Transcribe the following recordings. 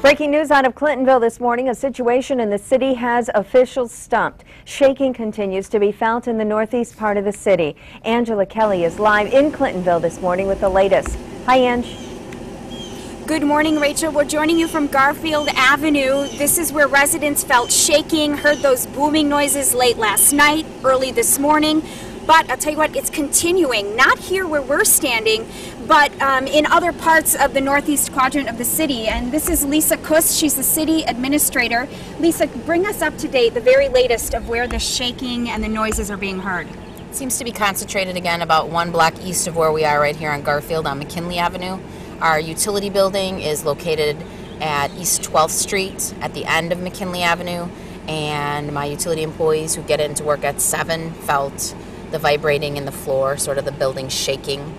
Breaking news out of Clintonville this morning. A situation in the city has officials stumped. Shaking continues to be felt in the northeast part of the city. Angela Kelly is live in Clintonville this morning with the latest. Hi, Ange. Good morning, Rachel. We're joining you from Garfield Avenue. This is where residents felt shaking, heard those booming noises late last night, early this morning. But I'll tell you what, it's continuing, not here where we're standing, but in other parts of the northeast quadrant of the city. And this is Lisa Kuss. She's the city administrator. Lisa, bring us up to date, the very latest of where the shaking and the noises are being heard. It seems to be concentrated again about 1 block east of where we are right here on Garfield on McKinley Avenue. Our utility building is located at East 12th Street at the end of McKinley Avenue, and my utility employees who get into work at 7 felt the vibrating in the floor, sort of the building shaking.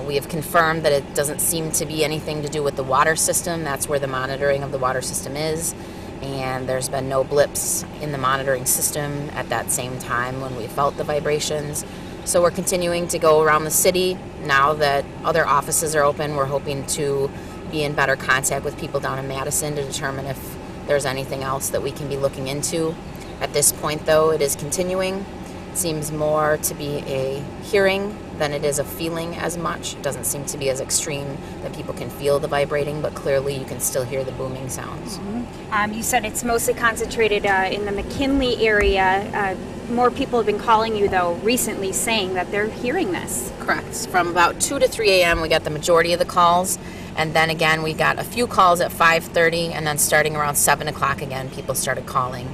We have confirmed that it doesn't seem to be anything to do with the water system. That's where the monitoring of the water system is, and there's been no blips in the monitoring system at that same time when we felt the vibrations. So we're continuing to go around the city. Now that other offices are open, we're hoping to be in better contact with people down in Madison to determine if there's anything else that we can be looking into. At this point, though, it is continuing. It seems more to be a hearing than it is a feeling as much. It doesn't seem to be as extreme that people can feel the vibrating, but clearly you can still hear the booming sounds. Mm-hmm. You said it's mostly concentrated in the McKinley area. More people have been calling you, though, recently saying that they're hearing this. Correct. From about 2 to 3 a.m. we got the majority of the calls, and then again we got a few calls at 5:30, and then starting around 7 o'clock again, people started calling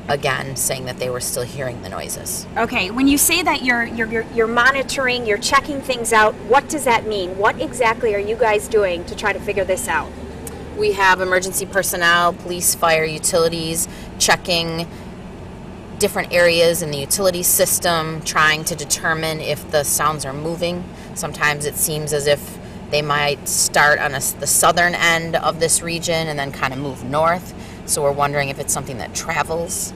again saying that they were still hearing the noises. Okay, when you say that you're monitoring, you're checking things out, what does that mean? What exactly are you guys doing to try to figure this out? We have emergency personnel, police, fire, utilities, checking different areas in the utility system, trying to determine if the sounds are moving. Sometimes it seems as if they might start on the southern end of this region and then kind of move north. So we're wondering if it's something that travels.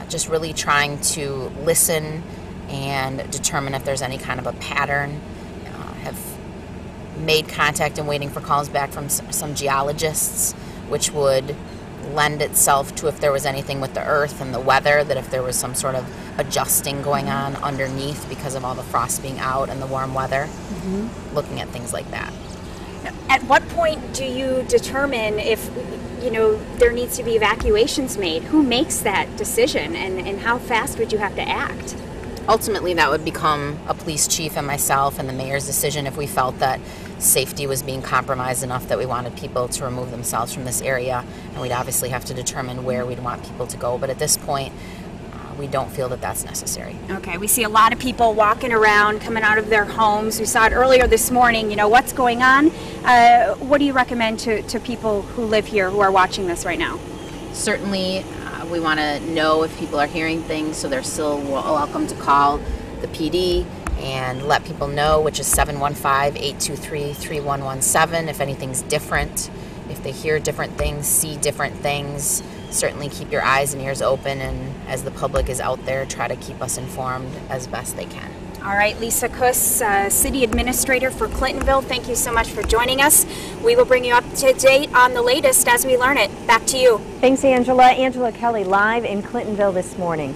Just really trying to listen and determine if there's any kind of a pattern. Have made contact and waiting for calls back from some geologists, which would lend itself to if there was anything with the earth and the weather, that if there was some sort of adjusting going on underneath because of all the frost being out and the warm weather, looking at things like that. At what point do you determine if there needs to be evacuations made? Who makes that decision, and how fast would you have to act? Ultimately, that would become a police chief and myself and the mayor's decision if we felt that safety was being compromised enough that we wanted people to remove themselves from this area, and we'd obviously have to determine where we'd want people to go. But at this point, we don't feel that that's necessary. Okay, we see a lot of people walking around, coming out of their homes. We saw it earlier this morning. What's going on? What do you recommend to people who live here who are watching this right now? Certainly, we want to know if people are hearing things, so they're still welcome to call the PD and let people know, which is 715-823-3117, if anything's different, if they hear different things, see different things. Certainly keep your eyes and ears open, and as the public is out there, try to keep us informed as best they can. All right, Lisa Kuss, City Administrator for Clintonville, thank you so much for joining us. We will bring you up to date on the latest as we learn it. Back to you. Thanks, Angela. Angela Kelly live in Clintonville this morning.